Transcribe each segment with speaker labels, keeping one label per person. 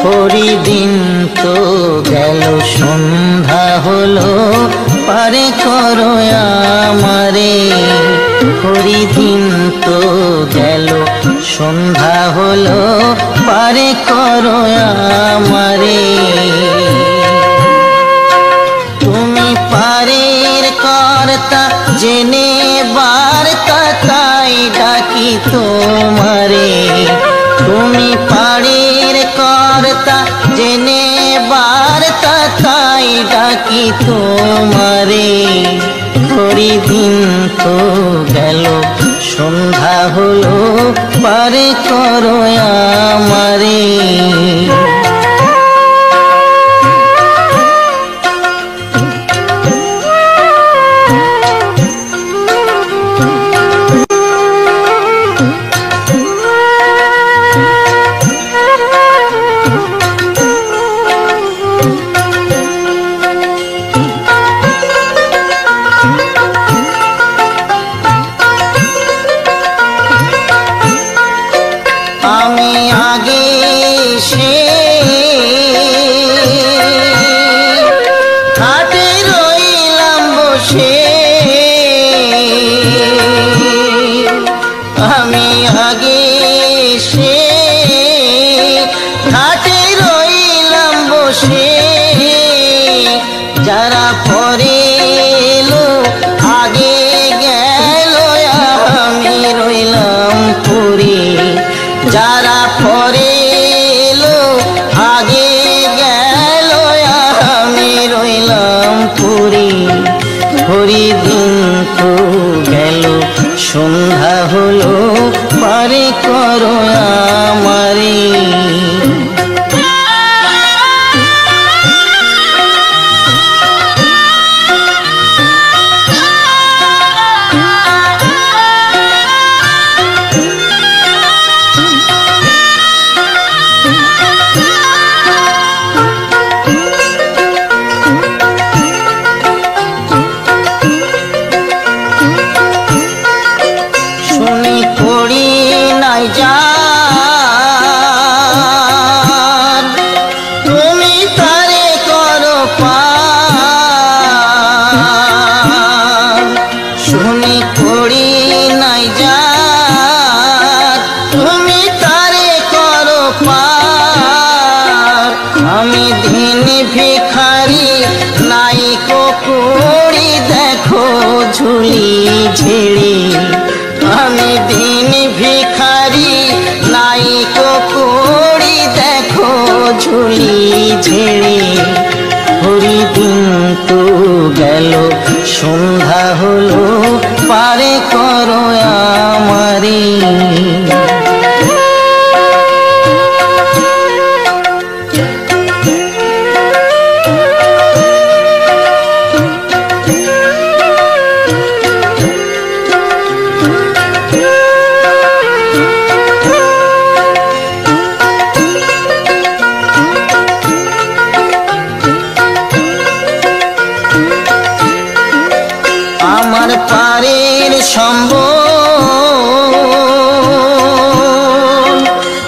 Speaker 1: হরিদিন তো গেল সন্ধ্যা হলো পারে করো আমারে। হরিদিন তো গেল সন্ধ্যা হলো পারে করো আমারে। তুমি পারের কর্তা জেনে বার্তা তাই ডাকি তোমারে। তুমি পারের কর্তা জেনে বার্তা তাই ডাকি তোমারে। হরিদিন তো গেল সন্ধ্যা হলো পারে করো আমারে। আমি আগে সে ঘাটে রইলাম বসে। আমি আগে সে ঘাটে রইলাম বসে। যারা পরে এলো আগে গেল আমি রইলাম পরে। যারা পরে এলো আগে গেল আমি রইলাম পরে। হরিদিন তো গেল সন্ধ্যা হলো পারে করো আমারে। শুনি পড়ি নাই যার তুমি তারে করো পার। শুনি পড়ি নাই যার তুমি তারে করো পার। আমি দিন ভিখারি নাই কুড়ি দেখো ঝুলি ঝেড়ে। আমি দিন ভিখারি নাই কুড়ি দেখো ঝুলি ঝেড়ে। হরিদিন তো গেল সন্ধ্যা হলো পারে করো আমারে। আমার পারের সম্বল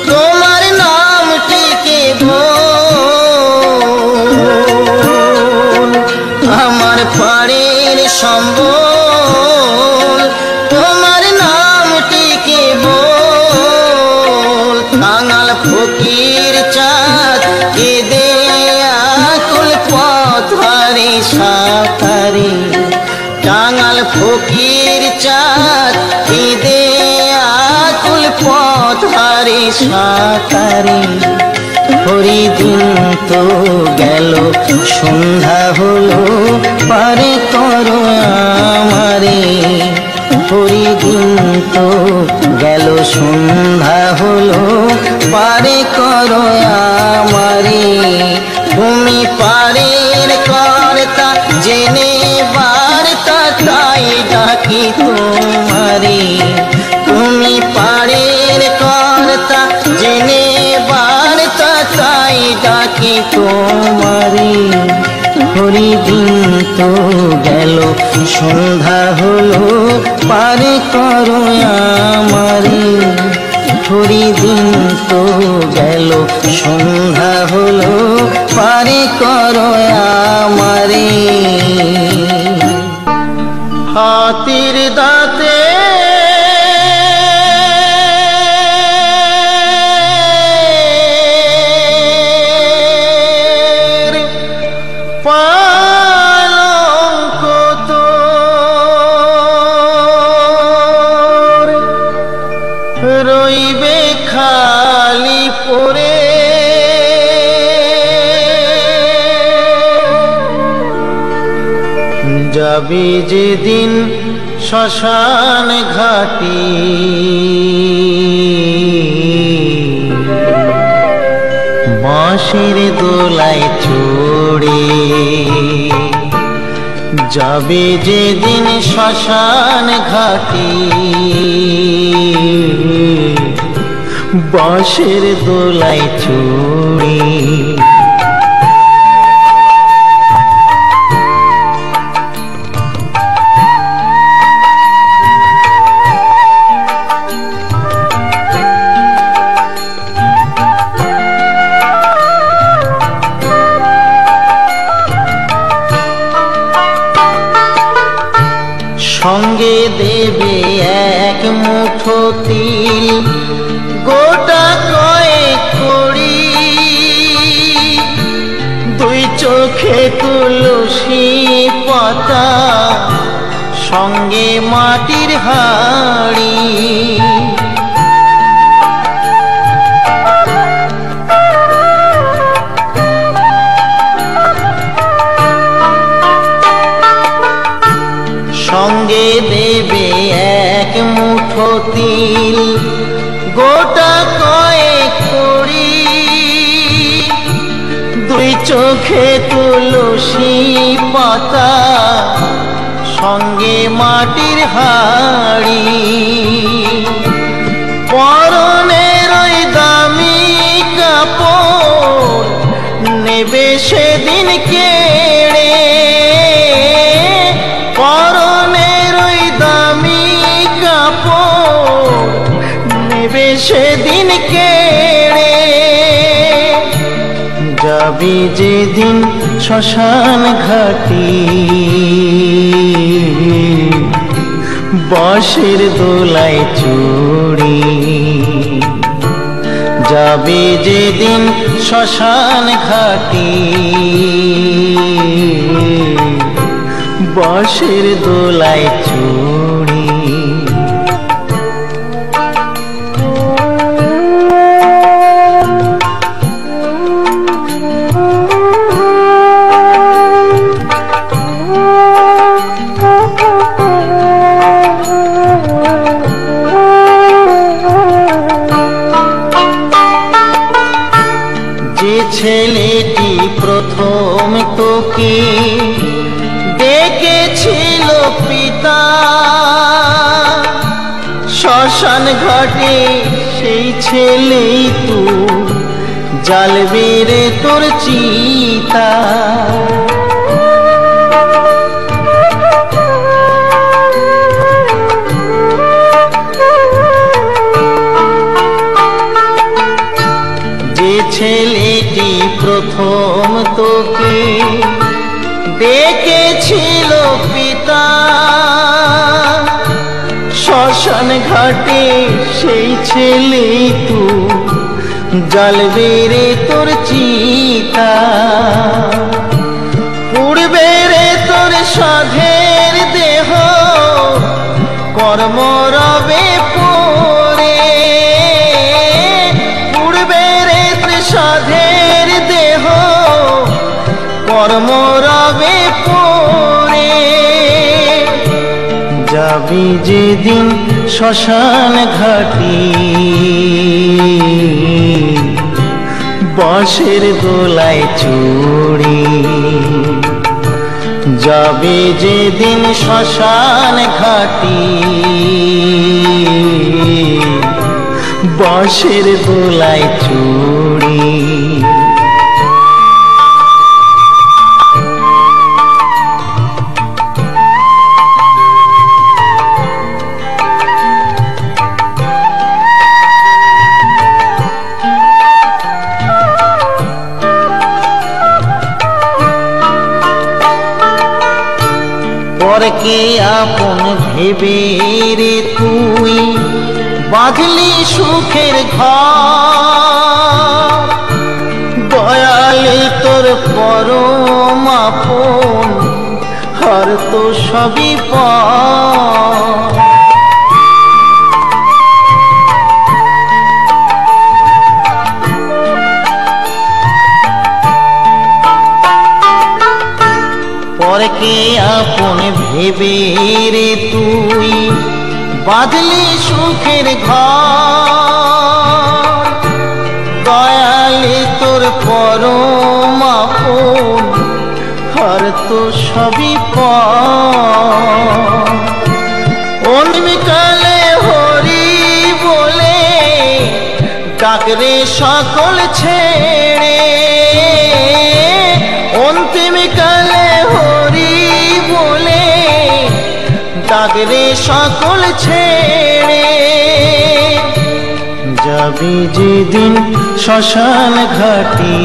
Speaker 1: তোমার নামটিকে বল। আমার পারের সম্বল তোমার নামটিকে বল। কাঙাল ফকির চাঁদ কেঁদে আকুল পথরে সাঁতারে। কাঙাল ফকির চাঁদ কেঁদে আকুল পথরে সাঁতারে। হরিদিন তো গেল সন্ধ্যা হলো পারে করো আমারে। হরিদিন তো গেল সন্ধ্যা হলো পারে করো আমারে। তুমি পারের কর্তা জেনে বার্তা তাই ডাকি তোমারে। তুমি পারের কর্তা জেনে বার্তা তাই ডাকি তোমারে। হরিদিন তো গেল সন্ধ্যা হলো পারে করো আমারে। নিঠুরি দিন তো গেল, সন্ধ্যা হলো পারে করো আমারে। হাতির দাঁতে পালঙ্ক তোর রইবে খালি পড়ে, যাবি যেদিন শ্মশান ঘাটি, বাঁশের দোলায় চড়ে। যাবে যেদিন শ্মশান ঘাটি, বাঁশের দোলায় চড়ে। সঙ্গে দেবে এক মুঠো তিল, গোটা কয়েক কড়ি, দুই চোখে তুলসী পাতা, সঙ্গে মাটির হাড়ি। সঙ্গে দেবে এক মুঠো তিল, গোটা কয়েক কড়ি, দুই চোখে তুলসী পাতা, সঙ্গে মাটির হাড়ি। পরনের ওই দামি কাপড় নেবে সেদিন কেড়ে, পরনের ওই দামি কাপড় নেবে সেদিন কেড়ে। যাবি যেদিন শ্মশান ঘাটি, বাঁশের দোলায় চড়ে। যাবি যেদিন শ্মশান ঘাটি, বাঁশের দোলায় চড়ে। যে ছেলেটি প্রথম তোকে ডেকেছিল পিতা, শ্মশান ঘাটে সেই ছেলেই তো জ্বালবে রে তোর চিতা। যে ছেলেটি প্রথম তোকে ডেকেছিল পিতা, শ্মশান ঘাটে সেই ছেলেই তো জ্বালবে রে তোর চিতা। পুড়বে রে তোর সাধের দেহ, কর্ম রবে পড়ে। পুড়বে রে তোর সাধের দেহ, কর্ম রবে পড়ে। যাবি যেদিন শ্মশান ঘাটি, বাঁশের দোলায় চড়ে। যাবি যেদিন শ্মশান ঘাটি, বাঁশের দোলায় চড়ে। পরকে আপন ভেবে রে তুই বাঁধলি সুখের ঘর, দয়ালে তোর পরম আপন আর তো সবই পর। পরকে আপন ভেবে রে তুই বাঁধলি সুখের ঘর, দয়ালে তোর পরম আপন আর তো সবই পর। অন্তিমকালে হরি বলে ডাকরে সকল ছেড়ে, অন্তিমকালে হরি বলে ডাকরে সকল ছেড়ে, যাবি যেদিন শ্মশান ঘাটি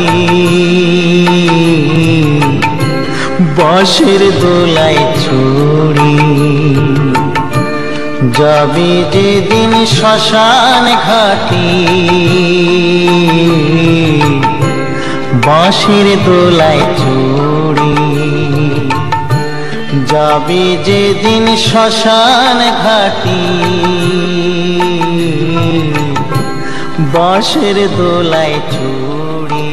Speaker 1: বাঁশের দোলায় ছড়ি, যাবি যেদিন শ্মশান ঘাটি বাঁশের দোলায় ছড়ি, যাবি যেদিন শ্মশান ঘাটি বাঁশের দোলায় ছড়ি।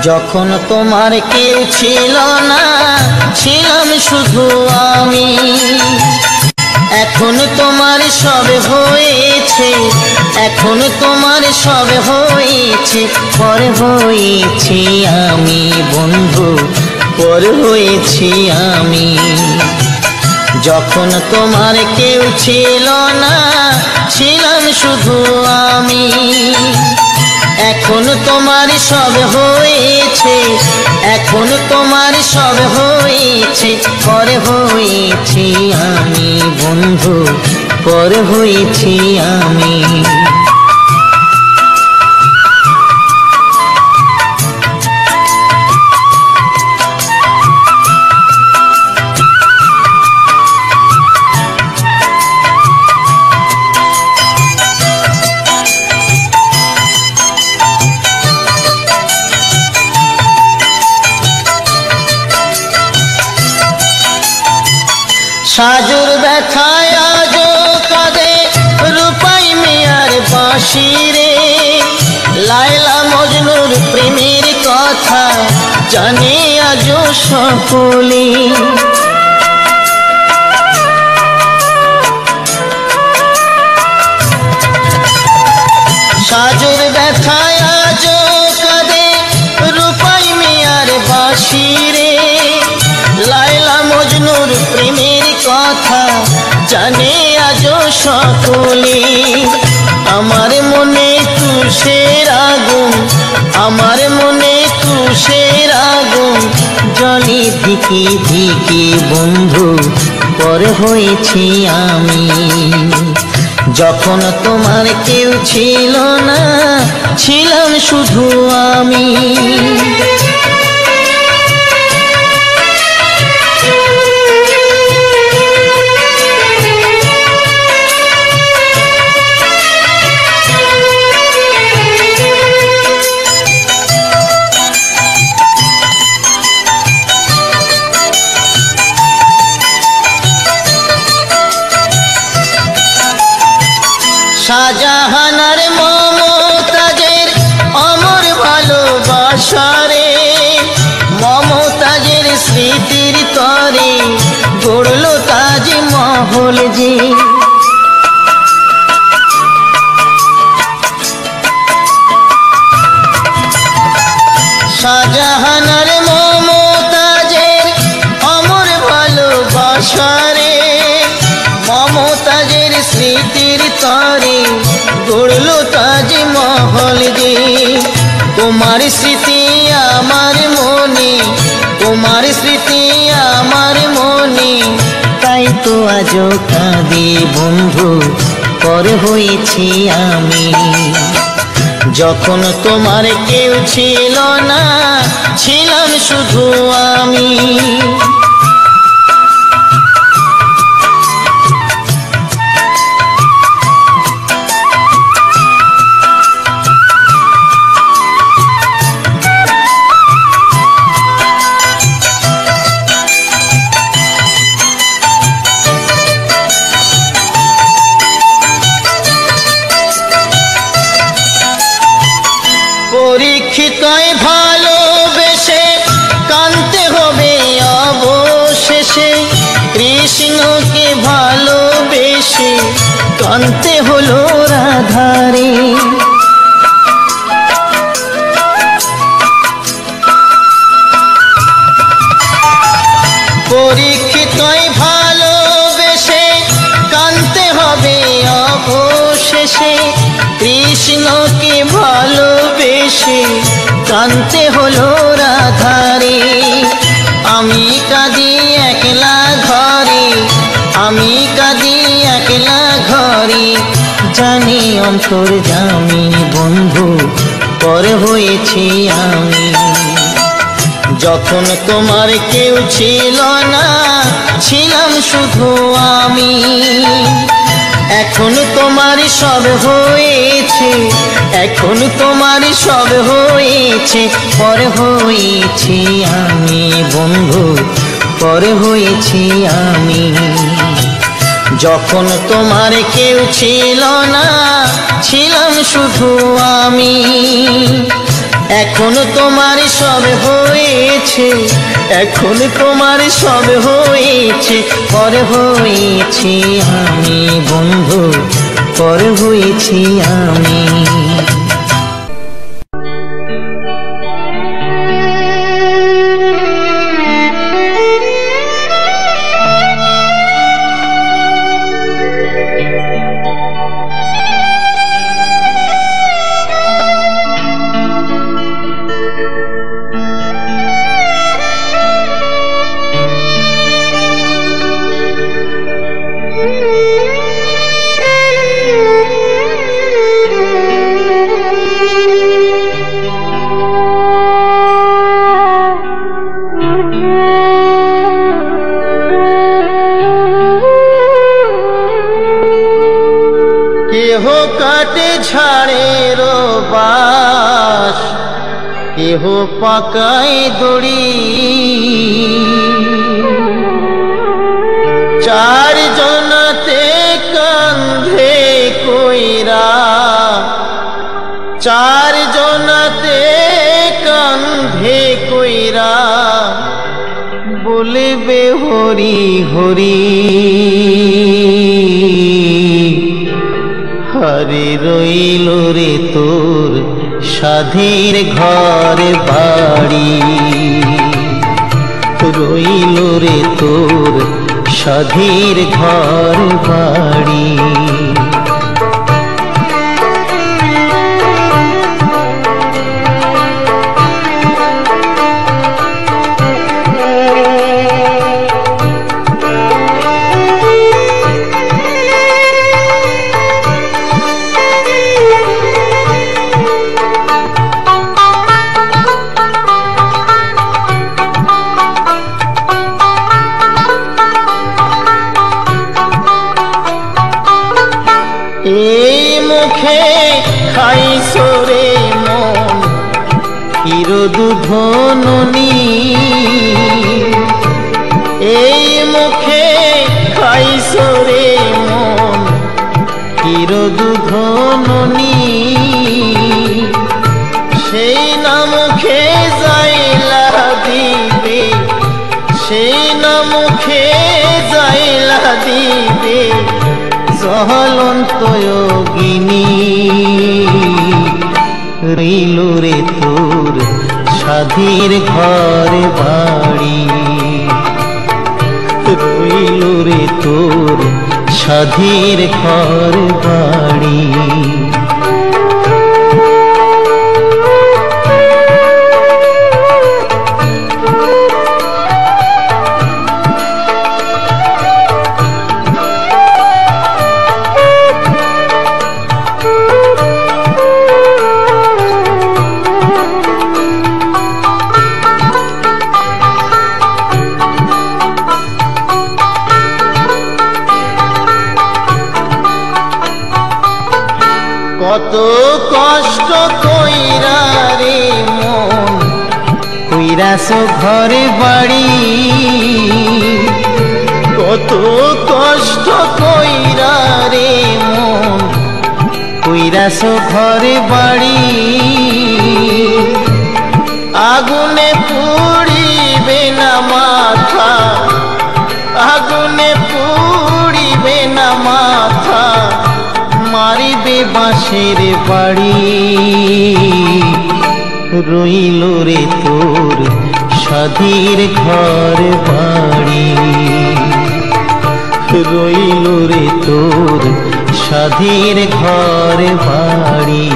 Speaker 1: যখন তোমার কেউ ছিল না ছিলাম শুধু আমি, এখন তোমার সব হয়েছে, এখন তোমার সব হয়েছে, পর হয়েছি আমি বন্ধু, পর হয়েছি আমি। যখন তোমার কেউ ছিল না ছিলাম শুধু আমি, এখন তোমার সব হয়েছে, এখন তোমার সব হয়েছে, পর হয়েছি আমি বন্ধু, পর হয়েছি আমি। সাজুর ব্যথায় আজো কাঁদে রূপাই মিয়ার বাঁশি রে, লায়লা মজনুর প্রেমের কথা জানে আজো সকলে। সাজুর ব্যথায় আজো কাঁদে রূপাই মিয়ার বাঁশি রে, লায়লা মজনুর প্রেমের কথা জানে আজো সকলে। আমার মনে তুষের আগুন, আমার মনে তুষের আগুন জলে ধিকে ধিকে বন্ধু, পর হয়েছি আমি। যখন তোমার কেউ ছিল না ছিলাম শুধু আমি। শাহজাহানার মমতাজের অমর ভালোবাসারে, মমতাজের স্মৃতির তরে গড়ল তাজমহল যে। শাহজাহানার মমতাজের অমর ভালোবাসারে, মমতাজের স্মৃতির তরে গড়ল তাজমহল যে। তোমার স্মৃতি আমার মনে, তোমার স্মৃতি আমার মনে, তাই তো আজও কাঁদি বন্ধু পর হয়েছি আমি। যখন তোমার কেউ ছিল না, ছিলাম শুধু আমি। পরীক্ষিতই ভালোবেসে কানতে হবে অবশেষে, কৃষ্ণকে ভালোবেসে কানতে হলো রাধারে। পরীক্ষিতই ভালোবেসে কানতে হবে অবশেষে, কৃষ্ণকে ভালোবেসে কানতে হলো রাধারে। আমি কাঁদি একলা ঘরে, আমি কাঁদি একলা ঘরে, জানি অন্তর্যামী বন্ধু পর হয়েছি আমি। যখন তোমার কেউ ছিল না, ছিলাম শুধু আমি। এখন তোমার সব হয়েছে, এখন তোমার সব হয়েছে, পর হয়েছি আমি বন্ধু, পর হয়েছি আমি। যখন তোমার কেউ ছিল না, ছিলাম শুধু আমি। এখন তোমার সব হয়েছে, এখন তোমার সব হয়েছে, পর হয়েছি আমি বন্ধু, পর হয়েছি আমি। কেহ কাটে ঝাড়ের বাস, কেহ পাকায় দড়ি, চার জনাতে কান্ধে কইরা, চার জনাতে কান্ধে কইরা বলবে হরি হরি। হরে রইল রে তোর সাধের ঘর বাড়ি, রইল রে তোর সাধের ঘর বাড়ি। এই মুখে খাইছো রে মন ক্ষীর দুধ ননি, এই মুখে খাইছো রে মন ক্ষীর দুধ ননি, সেই না মুখে যাইলা দিবে, সেই না মুখে যাইলা দিবে জ্বলন্ত যোগিনী। রইল রে তোর সাধীর ঘর বাড়ি। রইল রে তোর সাধীর ঘর বাড়ি। কত কষ্ট কইরা রে মন কইরাছ ঘরে বাড়ি। কত কষ্ট কইরা রে মন কইরাছ ঘরে বাড়ি। আগুনে পুড়িবে না মাথা, আগুনে পুড়িবে না মাথা, মারিবে বাঁশের বাড়ি। রইল রে তোর সাধীর ঘর বাড়ি। রইল রে তোর সাধীর ঘর বাড়ি।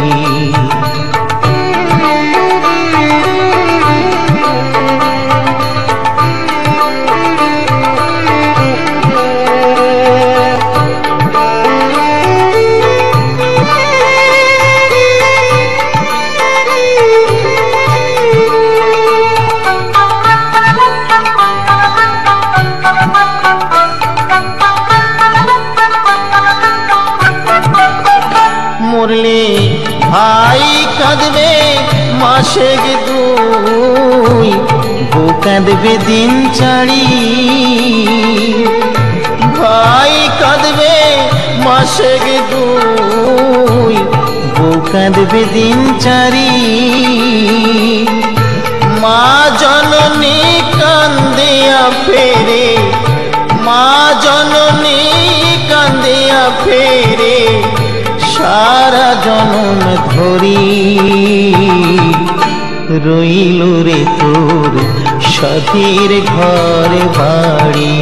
Speaker 1: মরলে ভাই কাঁদবে মাসে দুই, বউ কাঁদবে দিন চারি। ভাই কাঁদবে মাসে দুই, বউ কাঁদবে দিন চারি। মা জননী কান্দিয়া ফেরে, মা জননী কান্দিয়া ফেরে সারা জনম ধরি। রইল রে তোর সাধীর ঘর বাড়ি।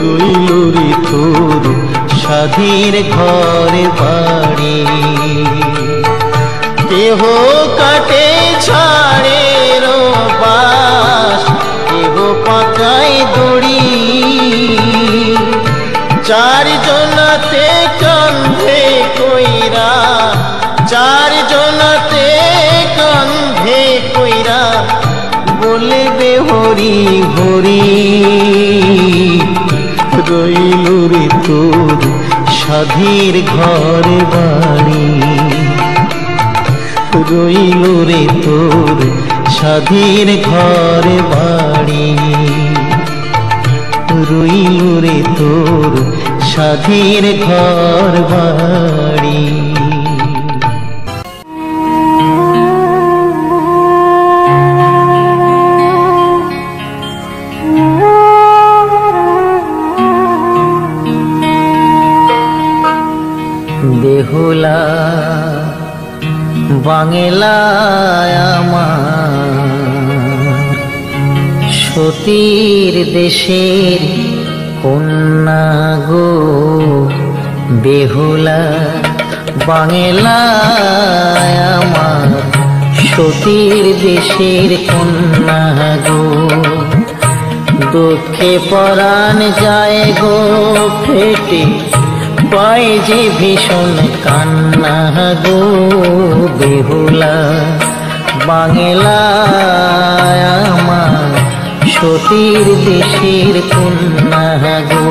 Speaker 1: রইল রে তোর সাধীর ঘর বাড়ি। কেহ কাটে ছাড়ে বাস, কেহ পাকায় দড়ি। চারজনাতে কান্ধে কইরা, চারজনাতে কান্ধে কইরা বলবে হরি হরি। রইল রে তোর সাধীর ঘর বাড়ি। রইল রে তোর সাধীর ঘর বাড়ি। রইল রে তোর সাধীর ঘর বাড়ি। বেহুলা বাংলায় আমার, সতীর দেশের কন্যা গো। বেহুলা বাংলায় আমার, সতীর দেশের কন্যা গো। দুঃখে পরাণ যায় গো ফেটে, পায় যে ভীষণ কান্না গো। বেহুলা বাংলায় আমার, সতীর দেশের কন্যা গো।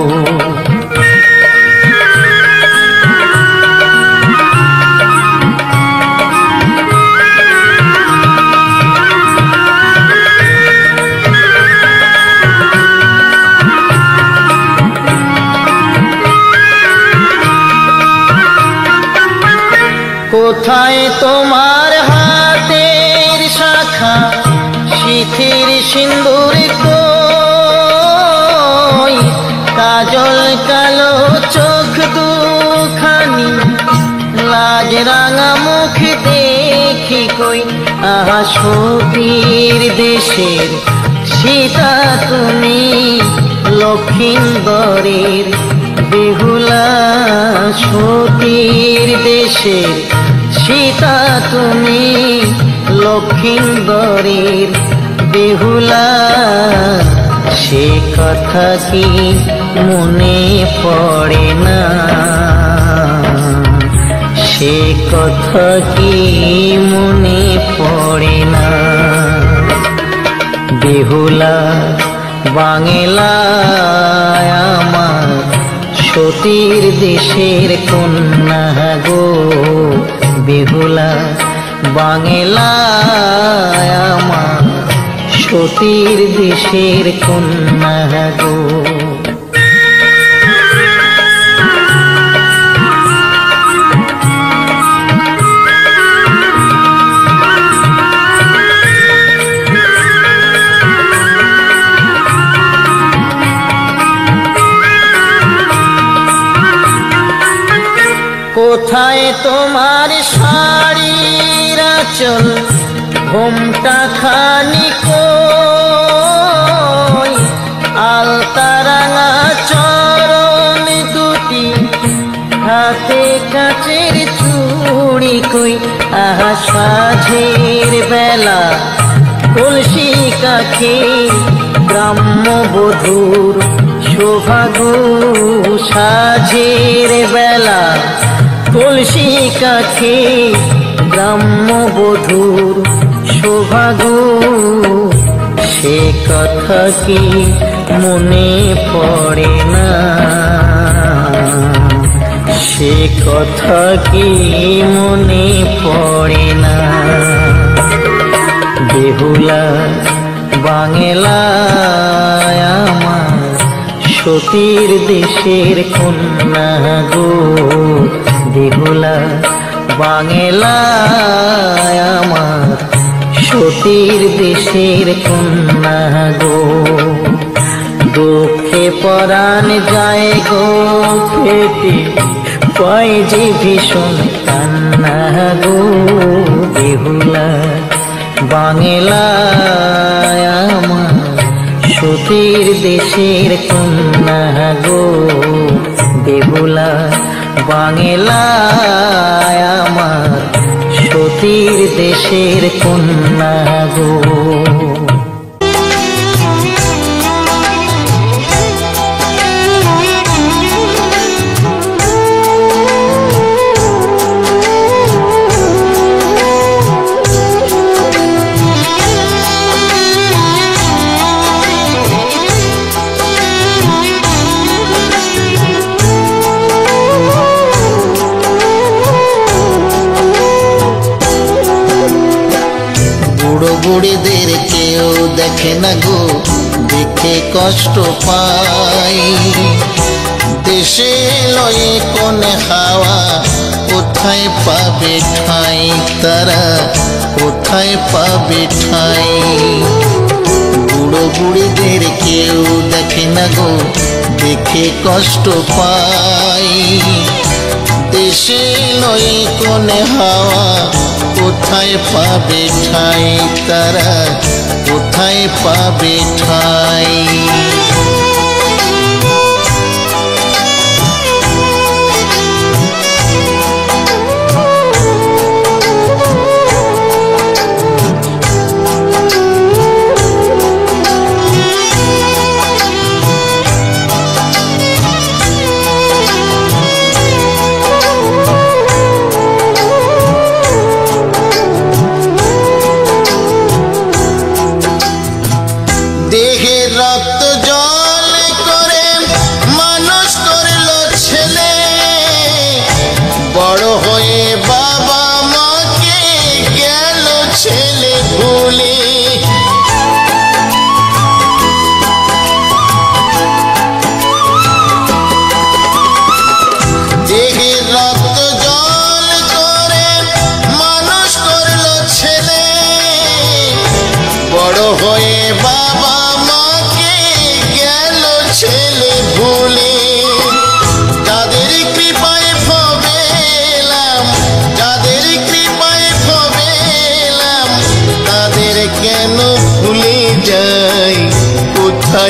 Speaker 1: কোথায় তোমার হাতের শাখা, শিথির সিন্দুর কই, কাজল কালো চোখ দুখানি, লাজ রাঙা মুখ দেখি কই। আহা সতীর দেশের সীতা তুমি, লক্ষিন্দরের বেহুলা। সতীর দেশের সীতা তুমি, লক্ষিন্দরের বেহুলা। সে কথা কি মনে পড়ে না, সে কথা কি মনে পড়ে না। বেহুলা বাংলায় আমার সতীর দেশের কন্যা গো। বেহুলা বাংলায় আমার সতীর দেশের কন্যা গো। কোথায় তোমার শাড়ির আঁচল, ঘোমটা খানি কই, আলতারাঙা চরণ দুটি, হাতে কাচের চুড়ি কই। আহা সাঁঝের বেলা কলসি কাছে, গ্রাম্য বধূর শোভা গো। সাঁঝের বেলা কলসি কাছে, গ্রাম্য বধূর শোভা গো। সে কথা কি মনে পড়ে না, সে কথা কি মনে পড়ে না। বেহুলা বাংলায় আমার সতীর দেশের কন্যা গো। বেহুলা বাংলায় আমার সতীর দেশের কন্যা গো। দুঃখে পরাণ যায় গো ফেটে, পায় যে ভীষণ কান্না গো। বেহুলা বাংলায় আমার সতীর দেশের কন্যা গো। বেহুলা বাংলায় আমার সতীর দেশের কন্যা গো। বুড়িদের কেউ দেখে না গো, দেখে কষ্ট পাই। দেশে লয়ে কোনে হাওয়া, কোথায় পাবে ঠাঁই তারা, কোথায় পাবে ঠাঁই। বুড়ো বুড়িদের কেউ দেখে না গো, দেখে কষ্ট পাই। দেশে লয়ে কোনে হাওয়া, কোথায় পাবে ঠাঁই তারা, কোথায় পাবে ঠাঁই।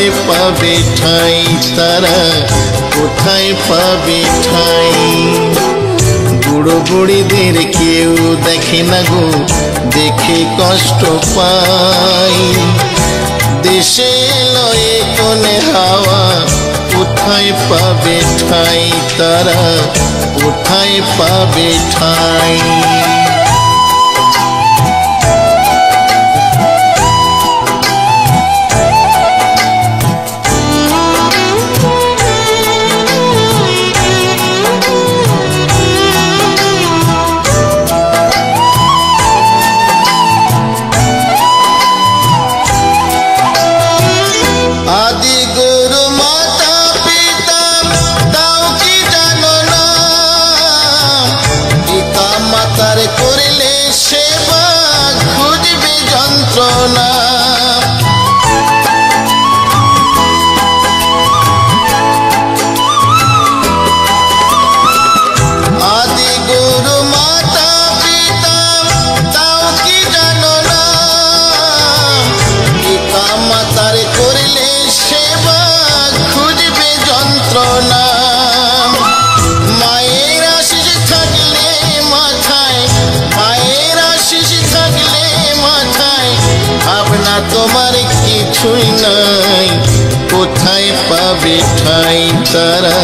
Speaker 1: কোথায় পাবে ঠাঁই তারা কোথায় পাবে ঠাঁই বুড়ো বুড়িদের কেউ দেখে না গো দেখে কষ্ট পাই দেশে লয়ে কোনে হাওয়া কোথায় পাবে ঠাঁই তারা কোথায় পাবে ঠাঁই করলে সেবা খুঁজবে যন্ত্রণা আদি গুরু মাতা পিতা তাও কি জানো না পিতা মাতার করলে সেবা খুঁজবে যন্ত্রণা মায়ের আশিস থাকলে মাথায় ভাবনা তোমার কিছুই নাই কোথায় পাবে ঠাঁই তারা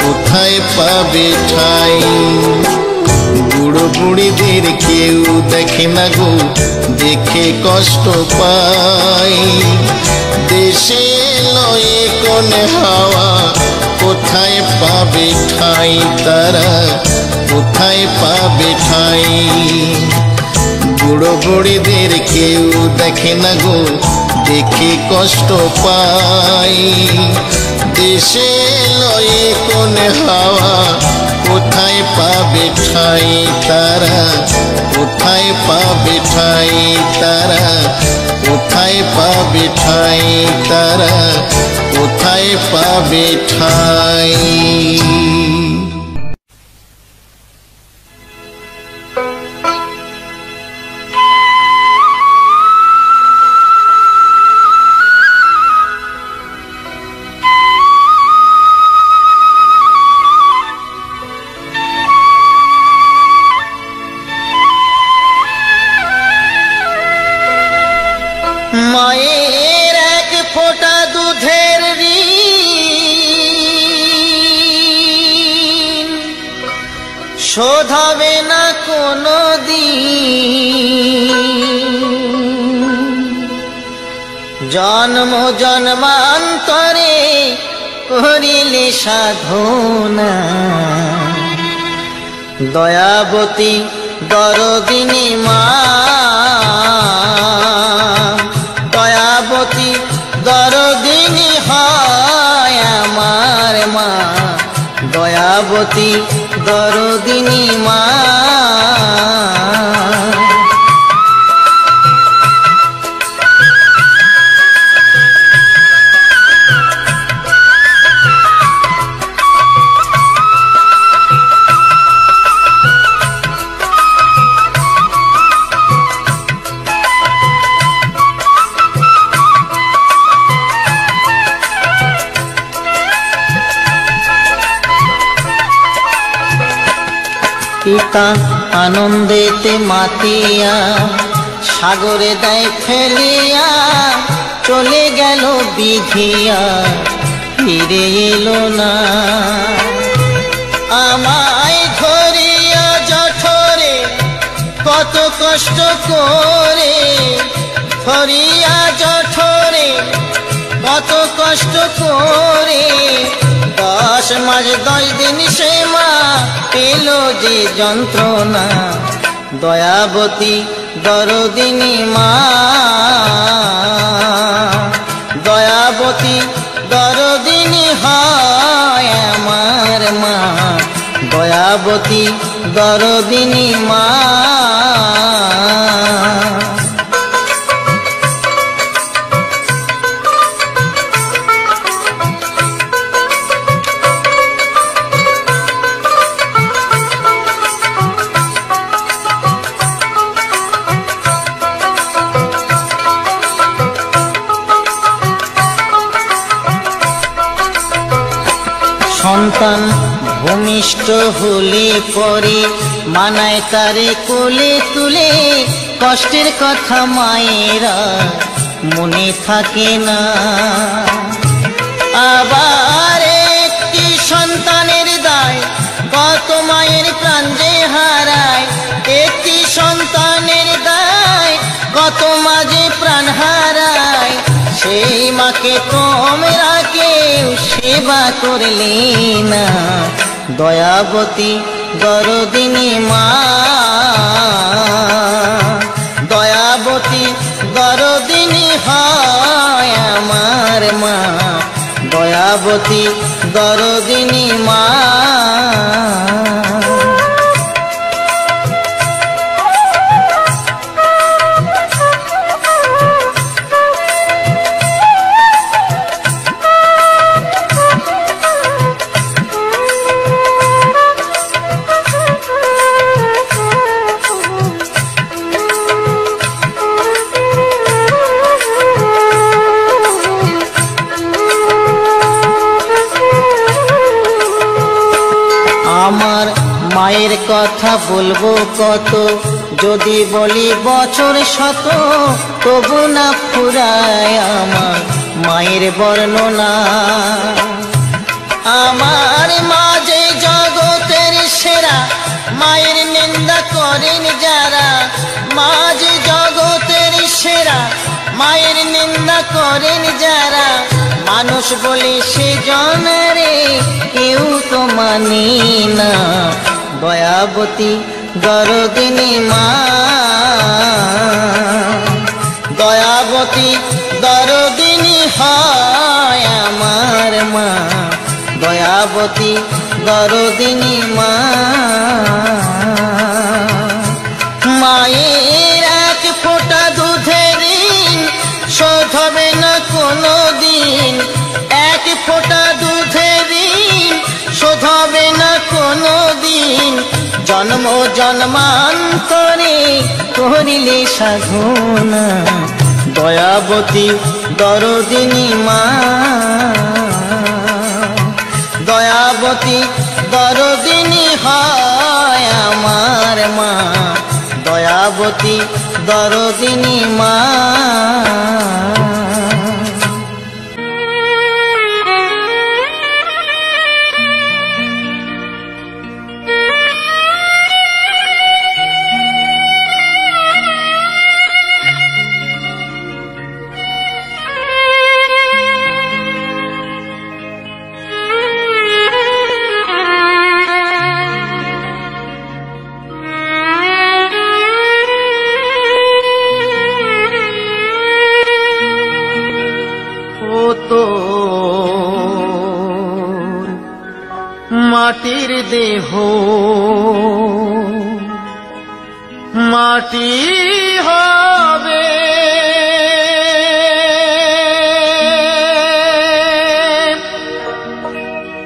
Speaker 1: কোথায় পাবে ঠাঁই বুড়ো বুড়িদের কেউ দেখে না গো দেখে কষ্ট পাই দেশে লয়ে কোনে হাওয়া কোথায় পাবে ঠাঁই তারা কোথায় পাবে ঠাঁই বুড়ো বুড়িদের কেউ দেখে না গো দেখে কষ্ট পাই দেশে লয়ে কোনে হাওয়া কোথায় পাবে ঠাঁই তারা কোথায় পাবে ঠাঁই তারা কোথায় পাবে ঠাঁই তারা কোথায় পাবে ঠাঁই মায়ের এক ফোঁটা দুধের ঋণ শোধ হবে না কোনো দিন জন্ম জন্মান্তরে করিলে সাধনা দয়াবতী দরদিনী মা দয়াবতী দরদিনী হয় আমার মা দয়াবতী দরদিনী মা পিতা আনন্দেতে মাতিয়া সাগরে দেয় ফেলিয়া চলে গেল বিধিয়া ফিরে এলো না আমায় ধরিয়া জঠরে কত কষ্ট করে ধরিয়া জঠরে কত কষ্ট করে 10 মাস 10 দিন সে মা পেল যে যন্ত্রণা দয়াবতী দরদিনী মা দয়াবতী দরদিনী হয় আমার মা দয়াবতী দরদিনী মা সন্তান ভূমিষ্ঠ হলে পরে মানায় তারে কোলে তুলে, কষ্টের কথা মায়েরা মনে থাকে না। আবার একটি সন্তানের দায় কত মায়ের প্রাণ যে হারায়, একটি সন্তানের দায় কত মা যে প্রাণ হারায়। সেই মাকে তোমরা কেউ সেবা করলে না, দয়াবতী দরদিনী মা, দয়াবতী দরদিনী হয় আমার মা, দয়াবতী দরদিনী মা। আমার মায়ের কথা বলবো কত, যদি বলি বছর শত, তবু না ফুরায় আমার মায়ের বর্ণনা। আমার মা যে জগতের সেরা, মায়ের নিন্দা করেন যারা, মা যে জগতের সেরা, মায়ের নিন্দা করেন যারা। মানুষ বলে সে জনরে কেউ তো মানি না, দয়াবতী দরদিনী মা, দয়াবতী দরদিনী হয় আমার মা, দয়াবতী দরদিনী মা। মায়ের এক ফোঁটা দুধের ঋণ শোধ হবে না কোনো দিন, এক ফোঁটা দুধের ঋণ শোধ হবে না কোনো দিন। জন্ম জন্মান্তরে করিলে সাধনা, দয়াবতী দরদিনী মা, দয়াবতী দরদিনী হয় আমার মা, দয়াবতী দরদিনী মা। মাটির দেহ মাটি হবে,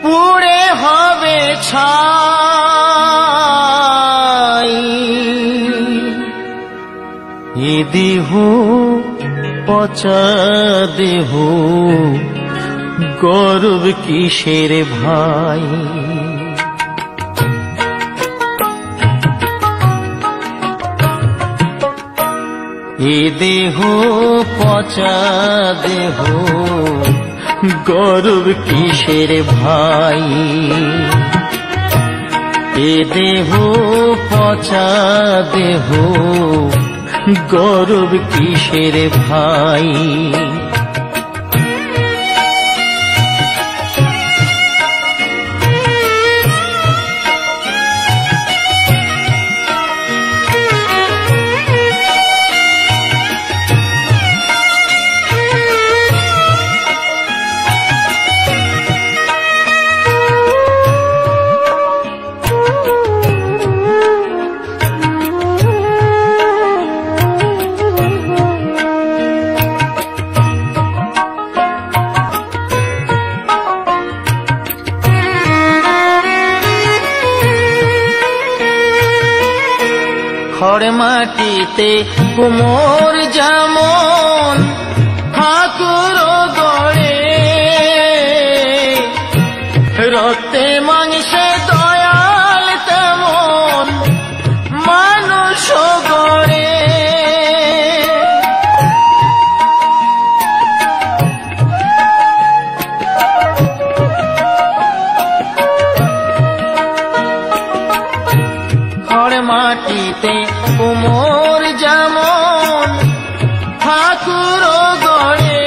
Speaker 1: পুড়ে হবে ছাই। এ দেহ পচা দেহ, গর্ব কিসের ভাই। এ দেহ পচা দেহ, গর্ব কিসের ভাই। এ দেহ পচা দেহ, গর্ব কিসের ভাই। খড় মাটিতে কুমোর যেমন ঠাকুর গড়ে, রক্তে কুমোর যেমন ঠাকুর গড়ে,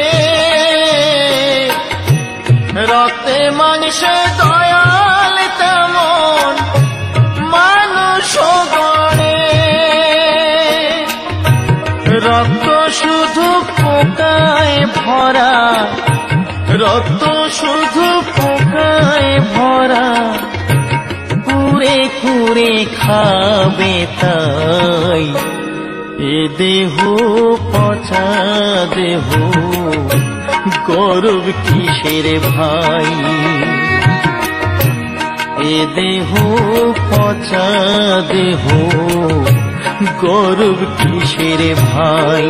Speaker 1: রক্তে মাংসে দয়াল তেমন মানুষ গড়ে। রক্ত শুধু পোকায় ভরা, রক্ত শুধু পোকায় ভরা, কুরে কুরে খাবে তাই এ দেহ পচা দেহ, গৌরব কিসের ভাই? এ দেহ পচা দেহ, গৌরব কিসের ভাই?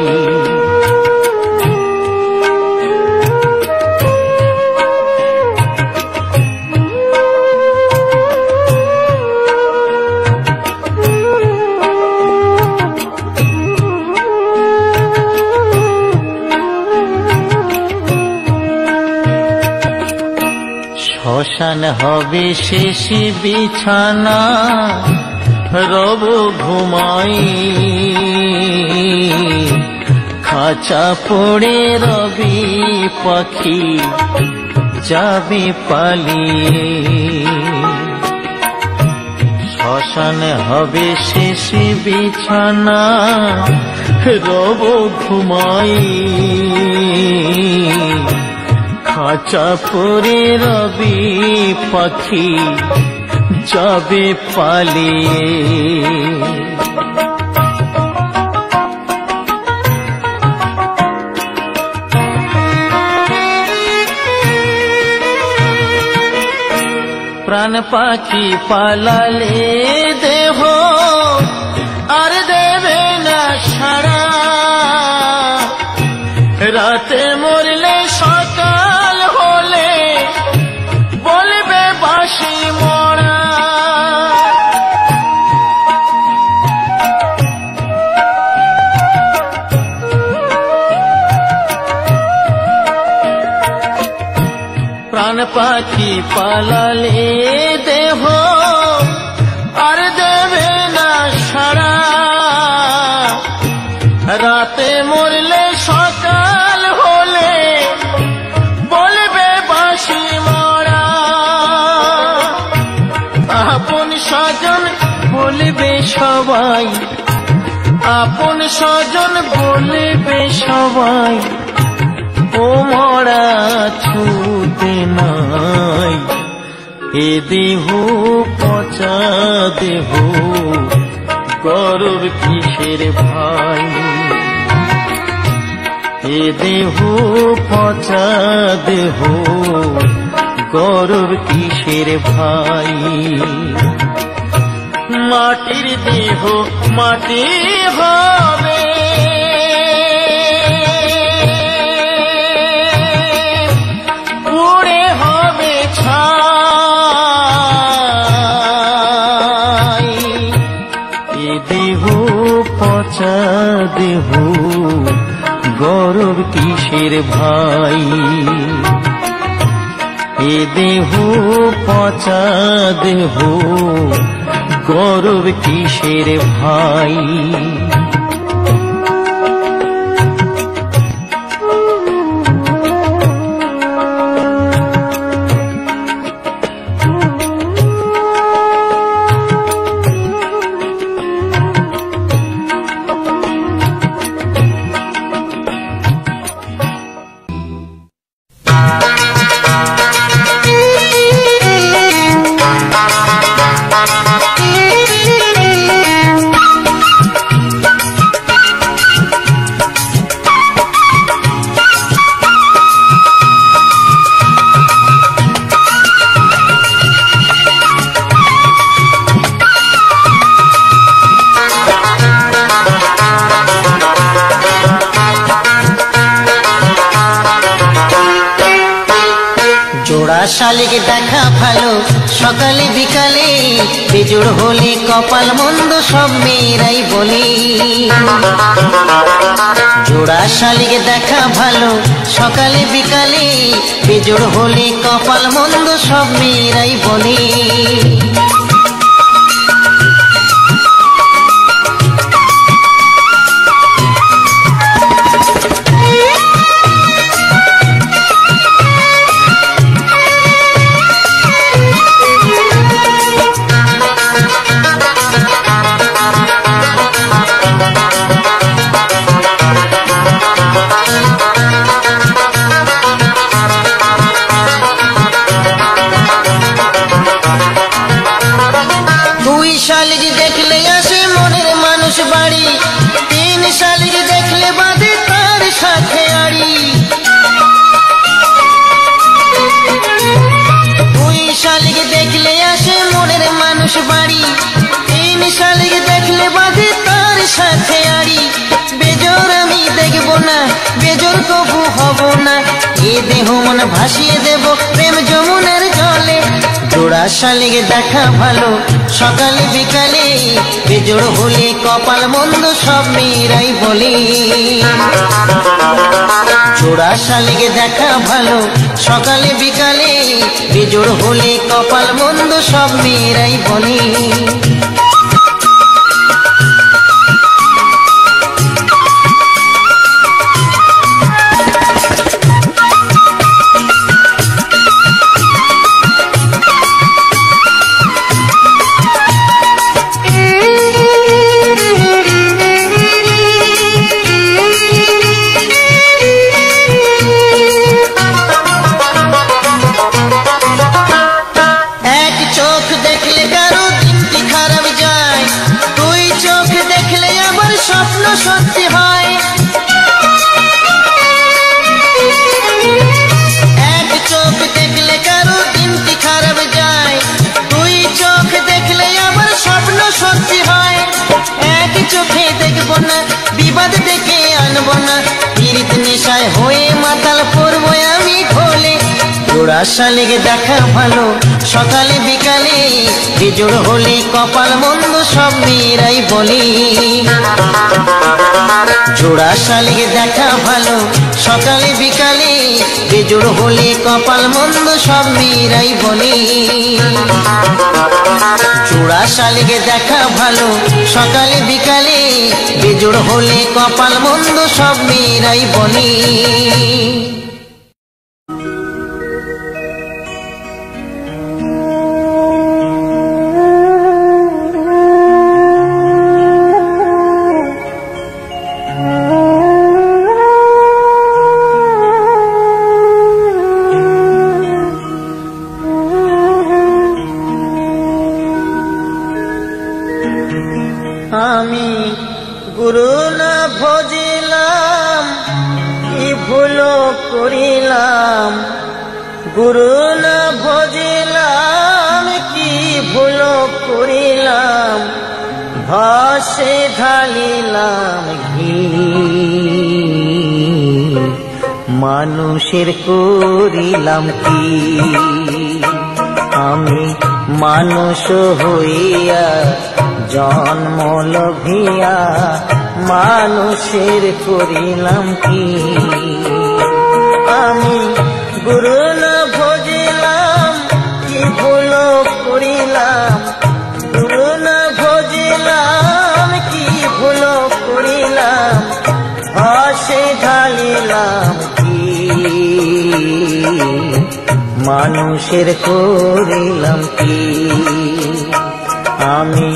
Speaker 1: শ্মশান হবে শেষ বিছানা, রব ঘুমাই খাঁচা পড়ে রবি পাখি যাবে পালিয়ে। শ্মশান হবে শেষ বিছানা, রব ঘুমাই খাঁচা পরে রবি পাখি যাবে পালিয়ে। প্রাণ পাখি পালালে দেহ আর দেবে না সাড়া, রাতে মরলে সকাল হলে বলবে বাঁশি মরা। প্রাণ পাখি পালালে দেহ আর দেবে না সাড়া, রাতে মরলে সকাল হলে বলবে বাঁশি মরা। আপন স্বজন বলবে সবাই, আপন স্বজন বলবে সবাই, ও মরা ছুতে নাই। এ দেহ পচা দেহ, গৌরব কিসের ভাই? এ দেহ পচা দেহ, গৌরব কিসের ভাই? মাটির দেহ মাটি হবে, পুড়ে হবে ছাই। এ দেহ পচা দেহ, গৌরব কিসের ভাই? এ দেহ পচা দেহ, গৌরব কিসের ভাই? শালিক দেখা ভালো সকালে বিকালে, বেজোড় হলে কপাল মন্দ সব মেয়েরাই বলে। জোড়া শালিক দেখা ভালো সকালে বিকালে, বেজোড় হলে কপাল মন্দ সব মেয়েরাই বলে। মানুষ বাড়ি, 3 শালিক দেখলে বাঁধে তার সাথে আড়ি। বেজোর আমি দেখবো না, বেজোর কবু হব না, এ দেহ মন ভাসিয়ে দেব প্রেম যমুনার জলে। জোড়া শালিক দেখা ভালো সকালে বিকালে, বেজোড় হলে কপাল মন্দ সব মেয়েরাই বলে। জোড়া শালিক দেখা ভালো সকালে বিকালে, বেজোড় হলে কপাল মন্দ সব মেয়েরাই বলে। সত্যি হয় এক চোখ দেখলে কারো দিনটি খারাপ যায়, 2 চোখ দেখলে আবার স্বপ্ন সত্যি হয়। এক চোখে দেখবো না, বিবাদ ডেকে আনবো না, পীড়িত নেশায় হয়ে মাতাল পড়বো আমি ঢোলে। জোড়া শালিক দেখা ভালো সকালে বিকালে, বেজোড় হলে কপাল মন্দ সব মেয়েরাই বলে। জোড়া শালিক দেখা ভালো সকালে বিকালে, বেজোড় হলে কপাল মন্দ সব মেয়েরাই বলে। জোড়া শালিক দেখা ভালো সকালে বিকালে, বেজোড় হলে কপাল মন্দ সব মেয়েরাই বলে। আমি গুরু না ভজিলাম, কি ভুল করিলাম, গুরু না ভজিলাম, কি ভুল করিলাম, ভাসে ঢালিলাম ঘি, মানুষের করিলাম কি। আমি মানুষ হইয়া জন্ম লভিয়া, মানুষের করিলাম কি। আমি গুরু না ভজিলাম, কি ভুল করিলাম, গুরু না ভজিলাম, কি ভুল করিলাম, ভাসে ঢালিলাম কি, মানুষের করিলাম কি। আমি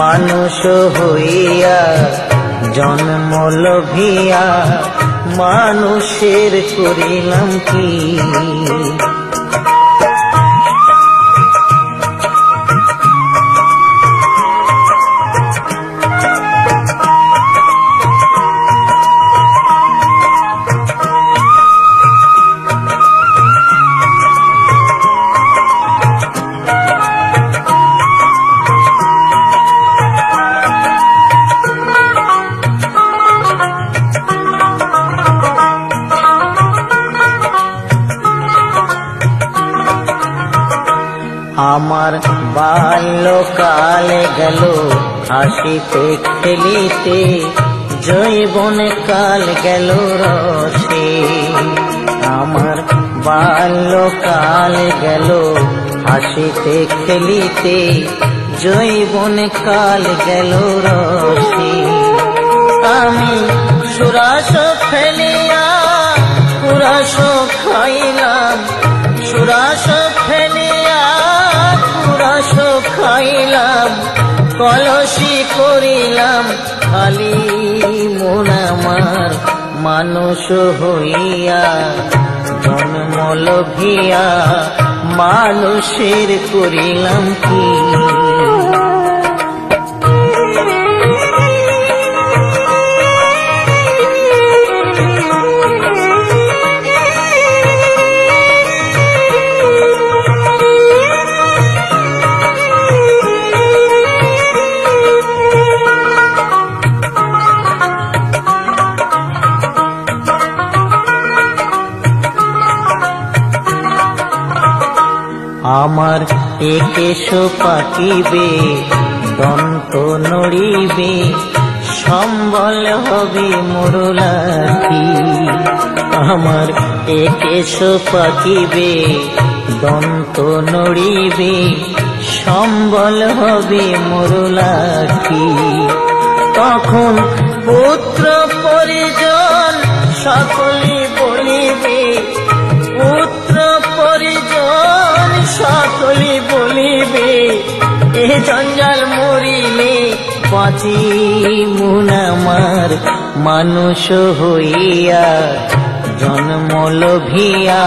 Speaker 1: মানুষ হইয়া জন্ম লভিয়া, মানুষের করিলাম কি। আমার বাল্যকাল গেল হাসিতে খেলিতে, যৌবন কাল গেল রসে। আমার বাল্যকাল গেল হাসিতে খেলিতে, যৌবন কাল গেল রসে। আমি সুরাস ফেলিয়া কুরাস খাইলাম, সুরাস ফেলিয়া কুরাস খাইলাম, কলসি করিলাম খালি মন আমার, মানুষ হইয়া জন্ম লভিয়া, মানুষের করিলাম কি। আমার একেশ পাকিবে দন্ত নড়িবে সম্বল হবে মোর লাঠি। আমার একেশ পাকিবে দন্ত নড়িবে সম্বল হবে মোর লাঠি। তখন পুত্র পরিজন সকলে বলিবে, পুত্র পরিজন সকলে বলিবে, এ জঞ্জাল মরিলে বাঁচি মুনামার মানুষ হইয়া জন্ম লোভিয়া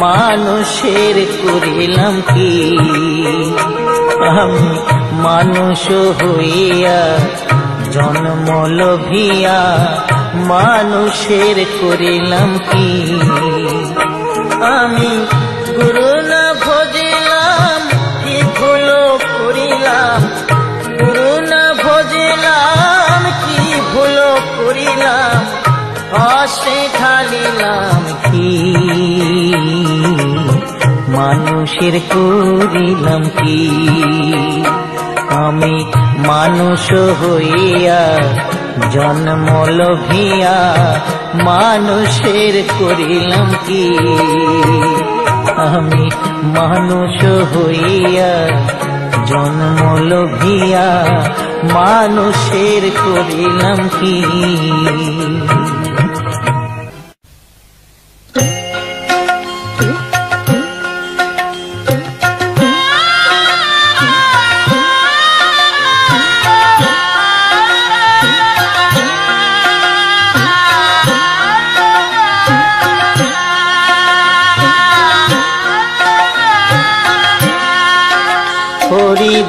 Speaker 1: মানুষের করিলাম কি। আমি মানুষ হইয়া জন্ম লোভিয়া মানুষের করিলাম কি। আমি গুরু না ভজিলাম কি ভুল করিলাম, গুরু না ভজিলাম কি ভুল করিলাম, হস্তে ঢালিলাম কি মানুষের করিলাম কি। আমি মানুষ হইয়া জন্ম লোভিয়া মানুষের করিলাম কি। আমি মানুষ হইয়া জন্ম লোভিয়া মানুষের করিলাম কি।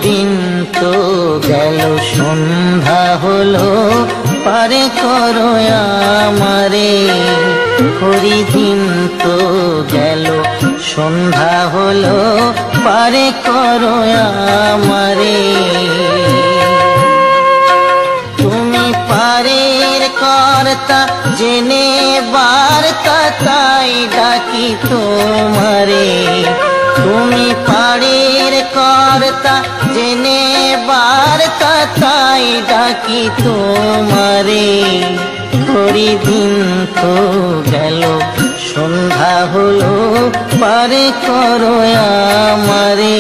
Speaker 1: দিন তো গেল সন্ধ্যা হলো পারে করো আমারে, হরিদিন তো গেল সন্ধ্যা হলো পারে করো আমারে। তুমি পারের কর্তা জেনে বার্তা তাই ডাকি তোমারে, তুমি পারের কর্তা জেনে বার্তা তাই ডাকি তোমারে। হরিদিন তো গেল সন্ধ্যা হলো পারে করো আমারে।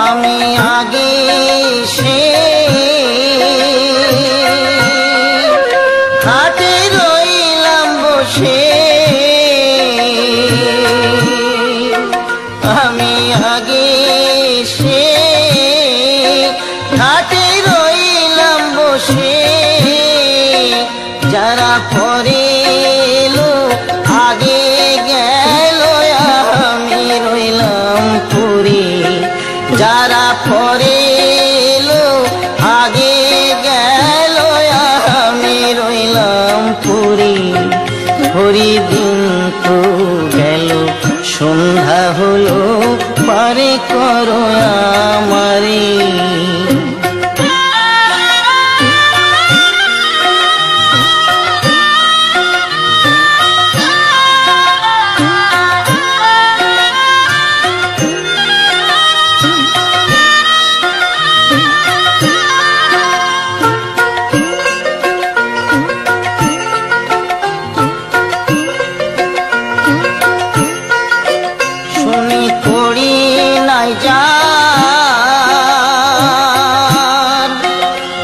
Speaker 1: আমি আগে সে হাটে রইলাম বসে, আমি আগে সে হাটে রইলাম বসে। যারা পরে এলো আগে গেল আমি রইলাম পরে, যারা পরে এলো আগে গেল আমি রইলাম পরে। হরিদিন তো গেল সন্ধ্যা হলো পারে করো আমারে।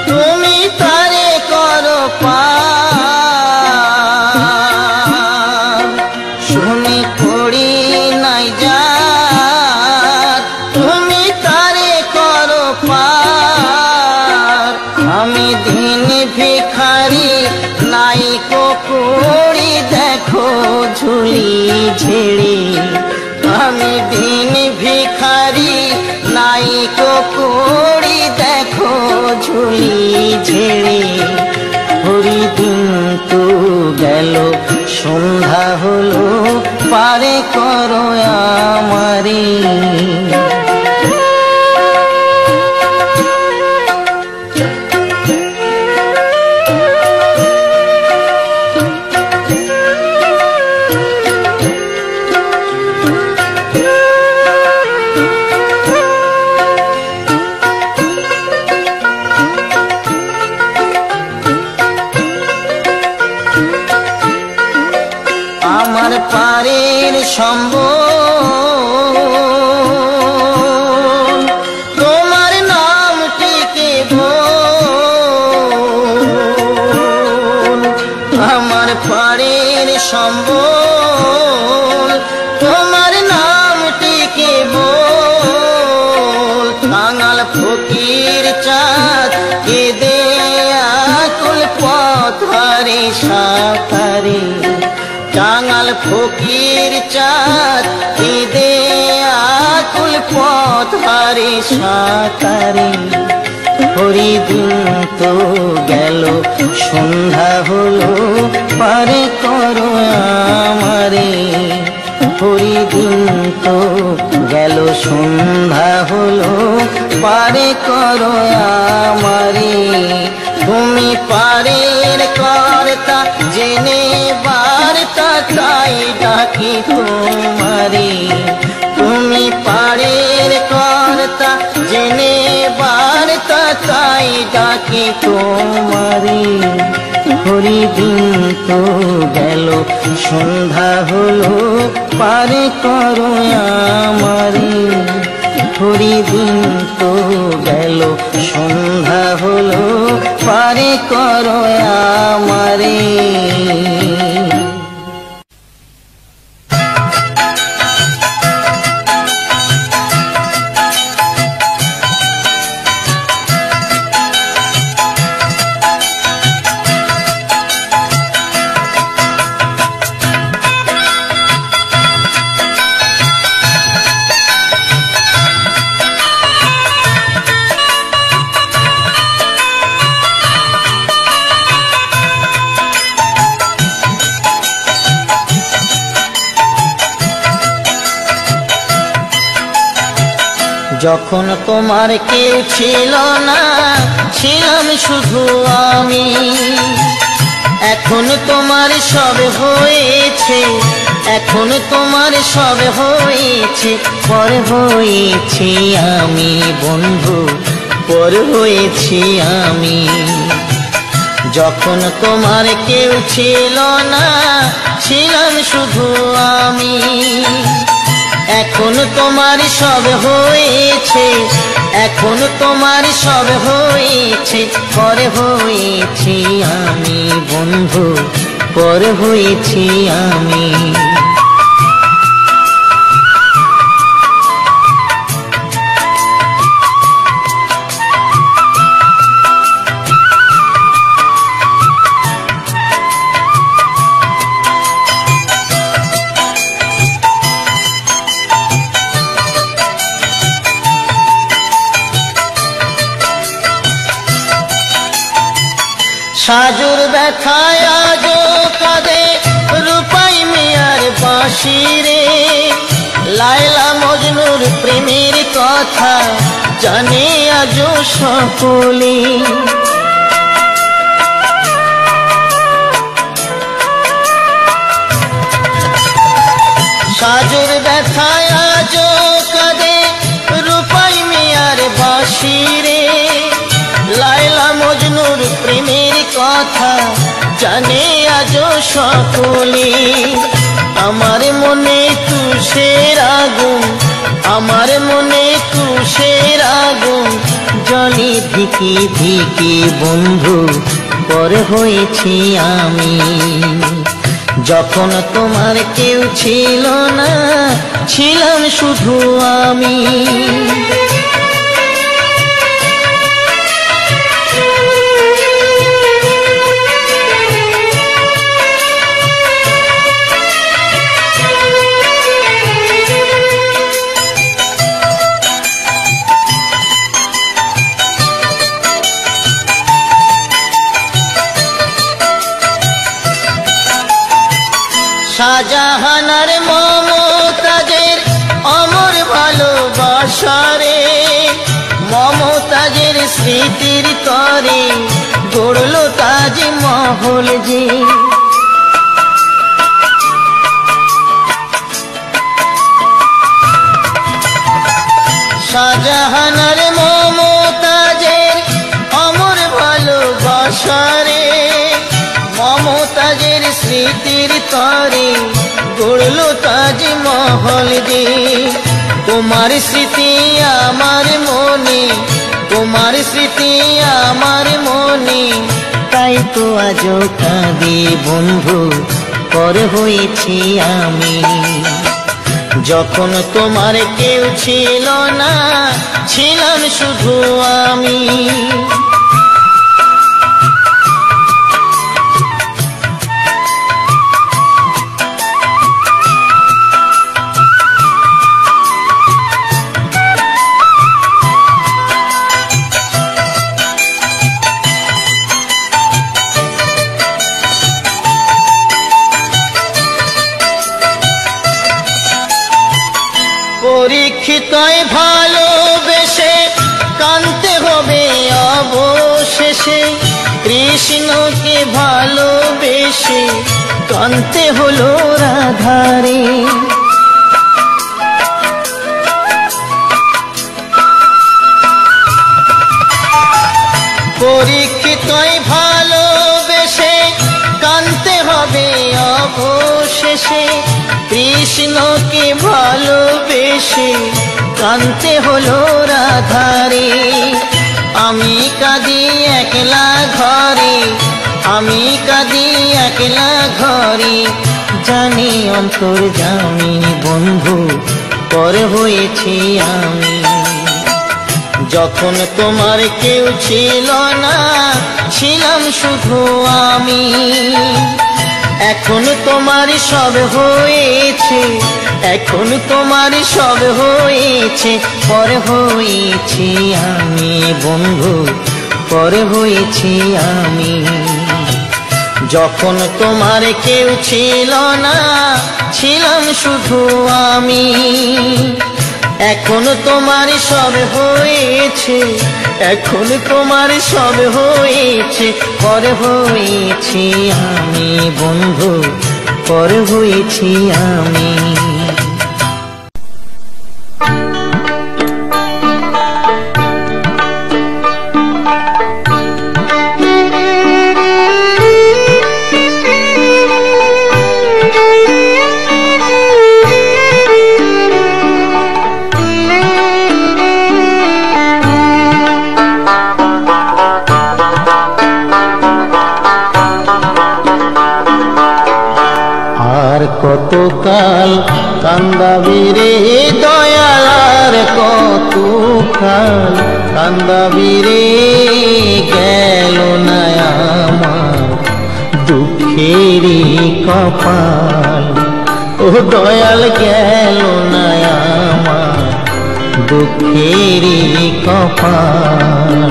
Speaker 1: তুমি তারে করো পার, শুনি পড়ি নাই যার, তুমি তারে করো পার। আমি দিন ভিখারি নাই কুড়ি দেখো ঝুলি ঝেড়ে, আমি দিন ভিখারি নাই কুড়ি করো আমারে। আমার পারের সম্বল তোমার নামটিকে বল। আমার পারের সম্বল তোমার নামটিকে বল। কাঙাল ফকির চাঁদ কেঁদে আকুল পথহারে সাকারে। কাঙাল ফকির চাঁদ কেঁদে আকুল পথহারে সাকারে। হরিদিন তো গেল সন্ধ্যা হলো পারে করো আমারে। হরিদিন তো গেল সন্ধ্যা হলো পারে করো আমারে। তুমি পারের কর্তা জেনে বার্তা তাই ডাকি তোমারে। তুমি পারের কর্তা জেনে বার্তা তাই ডাকি তোমারে। হরিদিন তো গেল সন্ধ্যা হলো পারে করো আমারে। হরিদিন তো গেল সন্ধ্যা হলো পারে করো আমারে। যখন তোমার কেউ ছিল না ছিলাম শুধু আমি। এখন তোমার সব হয়েছে, এখন তোমার সব হয়েছে। পর হয়েছি আমি বন্ধু, পর হয়েছি আমি। যখন তোমার কেউ ছিল না ছিলাম শুধু আমি। এখন তোমার সব হয়েছে, এখন তোমার সব হয়েছে। পর হয়েছি আমি বন্ধু, পর হয়েছি আমি। সাজুর ব্যথায় আজো কাঁদে রূপাই মিয়ার বাঁশি রে। লায়লা মজনুর প্রেমের কথা জানে আজো সকলে। সাজুর ব্যথায় আজো কাঁদে রূপাই মিয়ার বাঁশি রে। লায়লা মজনুর প্রেমের কথা জানে আজো সকলে। আমার মনে তুষের আগুন, আমার মনে তুষের আগুন জ্বলে ধিকি ধিকি বন্ধু, পর হয়েছি আমি। যখন তোমার কেউ ছিল না ছিলাম শুধু আমি। শাহজাহানার মমতা স্মৃতির তরে গড়ল তাজমহল যে। শাহজাহানের মমতাজের অমর ভালোবাসারে, মমতাজের স্মৃতির তরে গড়ল তাজমহল যে। তোমার স্মৃতি আমার মনে, তোমার স্মৃতি আমার মনে, তাই তো আজও কাঁদি বন্ধু পর হয়েছি আমি। যখন তোমার কেউ ছিল না, ছিলাম শুধু আমি। পরীক্ষিতই ভালোবেসে কানতে হবে অবশেষে, কৃষ্ণকে ভালোবেসে কানতে হলো রাধারে। পরীক্ষিতই ভালোবেসে কানতে হবে অবশেষে, কৃষ্ণকে ভালোবেসে কানতে হলো রাধারে। আমি কাঁদি একলা ঘরে, আমি কাঁদি একলা ঘরে, জানি অন্তর্যামী বন্ধু পর হয়েছি আমি। যখন তোমার কেউ ছিল না, ছিলাম শুধু আমি। এখন তোমার সব হয়েছে, এখন তোমার সব হয়েছে, পর হয়েছি আমি বন্ধু, পর হয়েছি আমি। যখন তোমার কেউ ছিল না, ছিলাম শুধু আমি। এখন তোমার সব হয়েছে, এখন তোমার সব হয়েছে, পর হয়েছি আমি বন্ধু, পর হয়েছি আমি। কতকাল কান্দাবি রে দয়াল, আর কতকাল কান্দাবি রে, গেল না আমার দুঃখেরই কপাল। ও দয়াল গেল না আমার দুঃখেরই কপাল।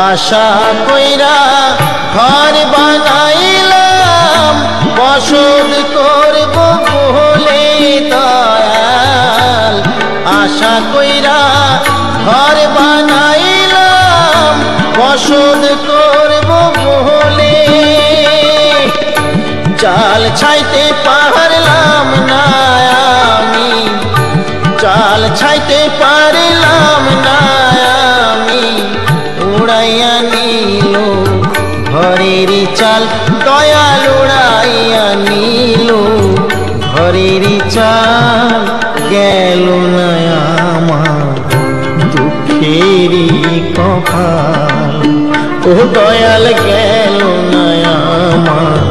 Speaker 1: আশা কইরা ঘর বানাইলাম, বসত করব বলে দয়াল। আশা কইরা ঘর বানাইলাম, বসত করব বলে, চাল ছাইতে পারলাম না আমি, চাল ছাইতে পারলাম না আমি। উড়াইয়া নিল ঘরের চাল, দয়াল উড়াইয়া নিল ঘরের চাল, গেল না আমার দুঃখেরই কপাল। ও দয়াল গেল না আমার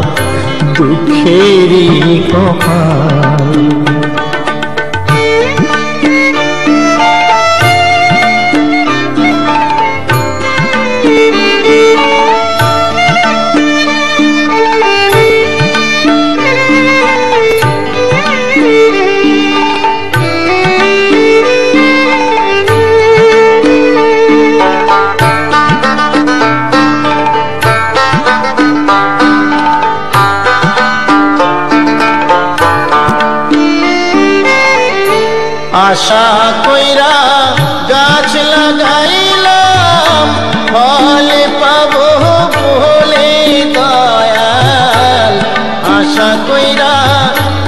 Speaker 1: দুঃখেরই কপাল। কইরা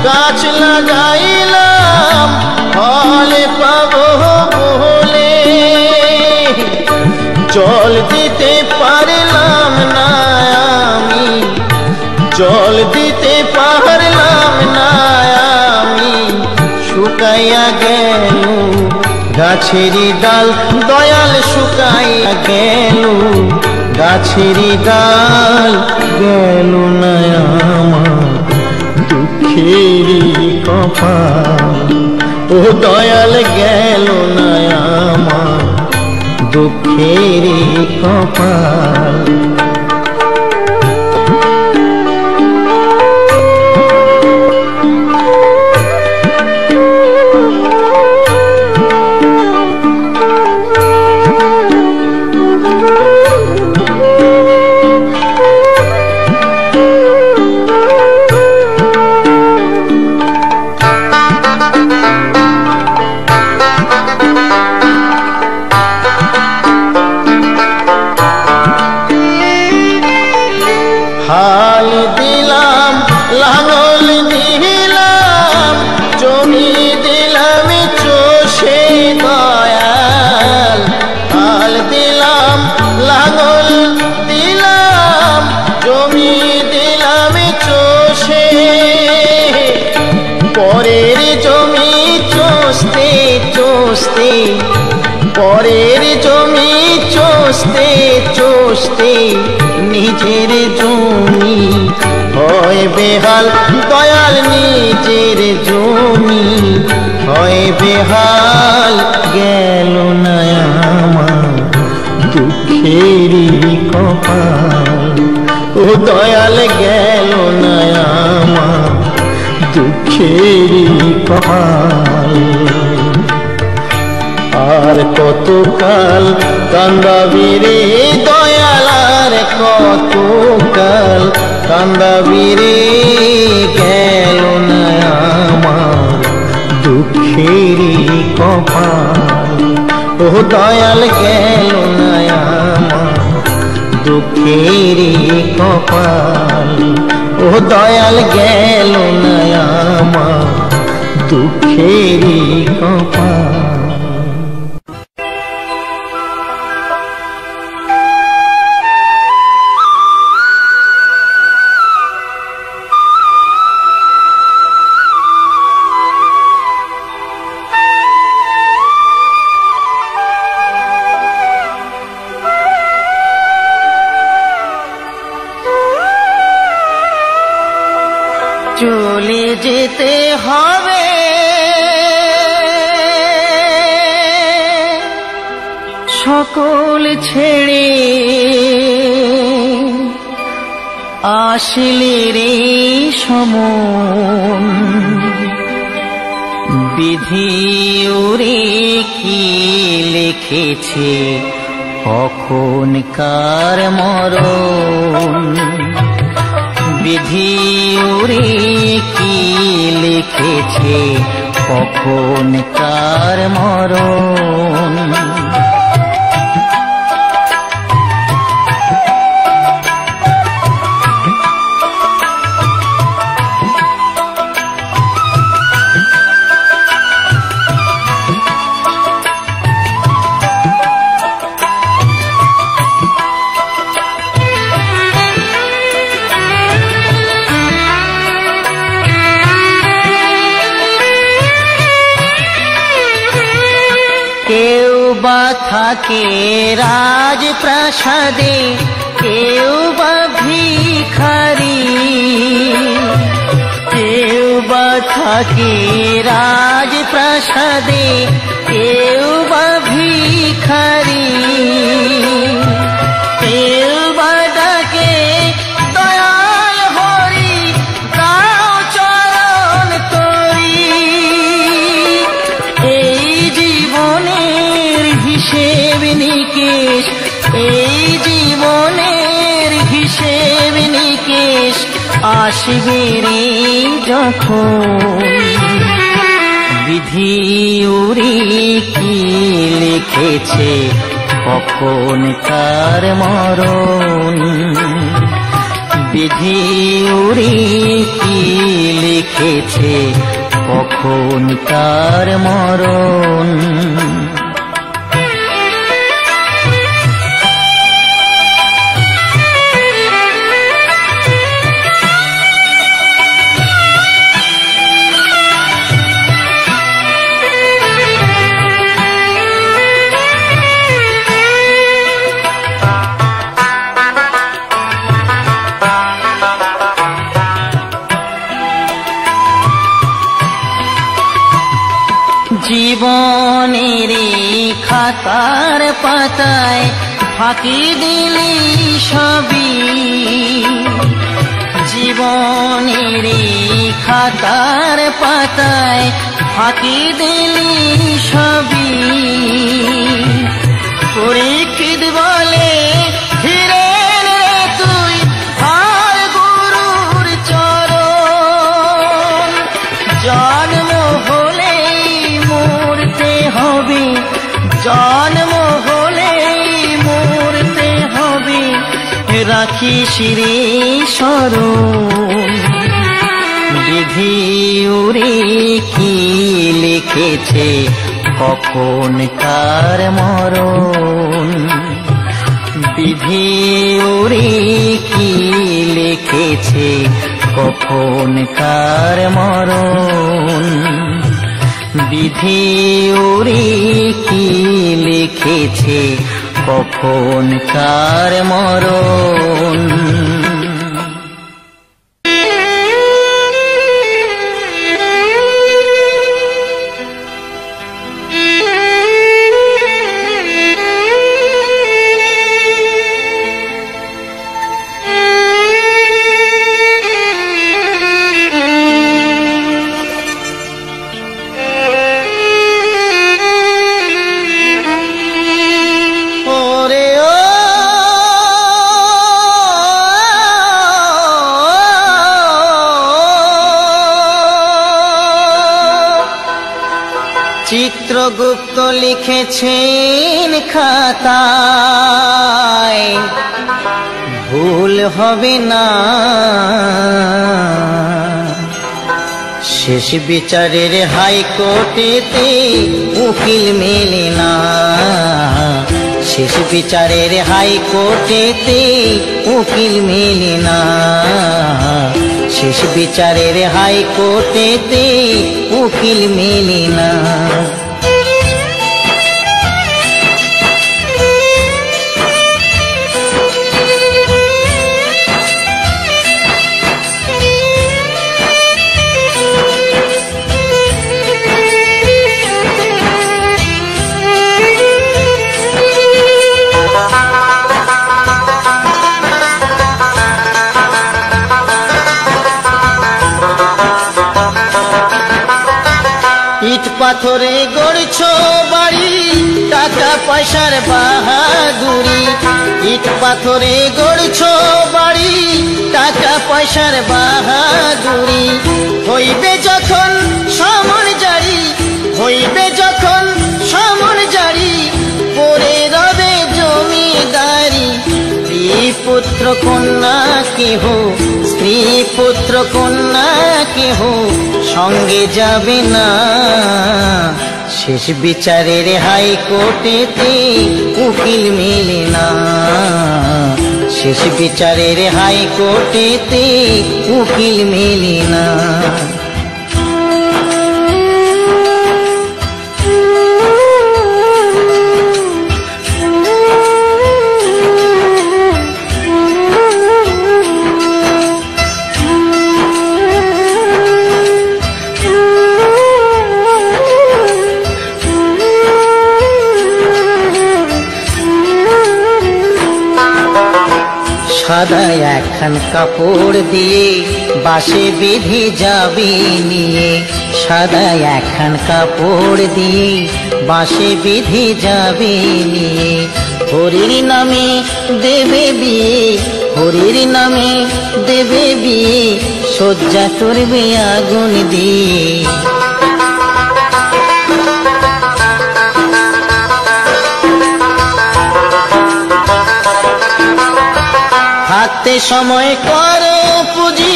Speaker 1: গাছ লাগাইলাম ফল পাবো বলে, জল দিতে পারলাম না আমি, জল দিতে পারলাম না আমি, শুকাইয়া গেল গাছেরই ডাল, দয়াল শুকাইয়া গেল গাছেরই ডাল, গেল না আমার দুঃখেরই কপাল, ও দয়াল গেল না আমার দুঃখেরই কপাল। হাল দিলাম লাঙল দিলাম জমি দিলাম চষে দয়াল, হাল দিলাম লাঙল দিলাম জমি দিলাম চষে, পরের জমি চষতে চষতে, পরের জমি চষতে চষতে নিজের জমি হয় বেহাল, দয়াল নিজের জমি হয় বেহাল, গেল না আমার দুঃখেরই কপাল, ও দয়াল গেল না আমার দুঃখেরই কপাল। আর কতকাল কান্দাবি রে দয়াল, আর কতকাল কান্দাবি রে, গেল না আমার দুঃখেরই কপাল, ও দয়াল গেল না আমার দুঃখেরই কপাল, ও দয়াল গেল না আমার দুঃখেরই কপাল। চলে যেতে হবে সকল ছেড়ে, আসলে রে সমন বিধি ওরে কি লিখেছে কখন কার মরণ, বিধি ওরে কি লিখেছে কখন কার মরণ। থাকে রাজপ্রাসাদে, কেউ বা ভিখারি, কেউ বা থাকে রাজপ্রাসাদে, কেউ বা ভিখারি, কেউ বা ডাকে দয়াল হরি দাও চরণ তরি। এই জীবনের হিসেব নিকেশ, এই জীবনের হিসেব নিকেশ আসবে রে যখন, বিধি ওরে কি লিখেছে কখন কার মরণ, বিধি উড়ি কি লিখেছে কখন কার মরণ। জীবনের খাতার পাতায় ফাঁকি দিলি সবই, জীবনের খাতার পাতায় ফাঁকি দিলি সবই। পরীক্ষিত বলে ফিরেন রে তুই আর গুরুর চরণ। জন্ম হলেই মরতে হবে, জন্ম হলেই মরতে হবে, রাখিস রে স্মরণ। বিধি উড়ে কি লিখেছে কখন কার মরণ। বিধি উড়ে কি লিখেছে কখন কার মরণ। বিধি উড়ে কি লিখেছে কখন কার মরণ। চিত্রগুপ্ত লিখেছেন খাতায়, ভুল হবে না। শেষ বিচারের হাইকোর্টেতে উকিল মেলে না। শেষ বিচারের হাইকোর্টেতে উকিল মেলে না। শেষ বিচারের হাইকোর্টেতে উকিল মেলে না। ইট পাথরে গড়ছো বাড়ি, টাকা পয়সার বাহাদুরি। ইট পাথরে গড়ছো বাড়ি, টাকা পয়সার বাহাদুরি। হইবে যখন সমন জারি, হইবে যখন সমন জারি, পরে রবে জমিদারি। স্ত্রী পুত্র কন্যা কেহ, স্ত্রী পুত্র কন্যা কেহ সঙ্গে যাবে না। শেষ বিচারের হাইকোর্টেতে উকিল মেলে না। শেষ বিচারের হাইকোর্টেতে উকিল মেলে না। সাদা একখান কাপড় দিয়ে বাঁশে বেঁধে যাবে নিয়ে। সাদা একখান কাপড় দিয়ে বাঁশে বেঁধে যাবে নিয়ে। হরির নামে দেবে বিয়ে, হরির নামে দেবে বিয়ে, শয্যা করবে আগুন দিয়ে। থাকতে সময় করো পুঁজি,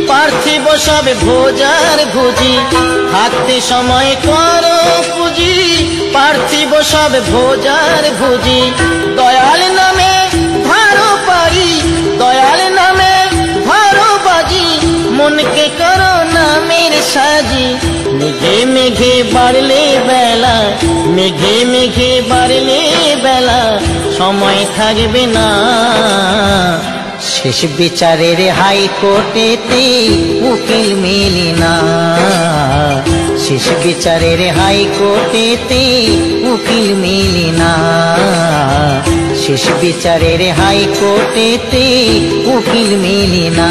Speaker 1: পার্থিব সব ভোজার ভুজি। থাকতে সময় করো পুঁজি, পার্থিব সব ভোজার ভুজি। দয়াল নামে ধারো পারি, দয়াল নামে ধারো বাজি। মনকে করো নামের সাজি। মেঘে মেঘে বাড়লে বেলা, মেঘে মেঘে বাড়লে বেলা, সময় থাকবে না। শেষ বিচারের হাইকোর্টেতে উকিল মেলে না। শেষ বিচারের হাইকোর্টেতে উকিল মেলে না। শেষ বিচারের হাইকোর্টেতে উকিল মেলে না।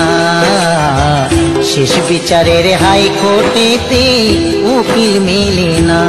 Speaker 1: শেষ বিচারের হাইকোর্টেতে উকিল মেলে না।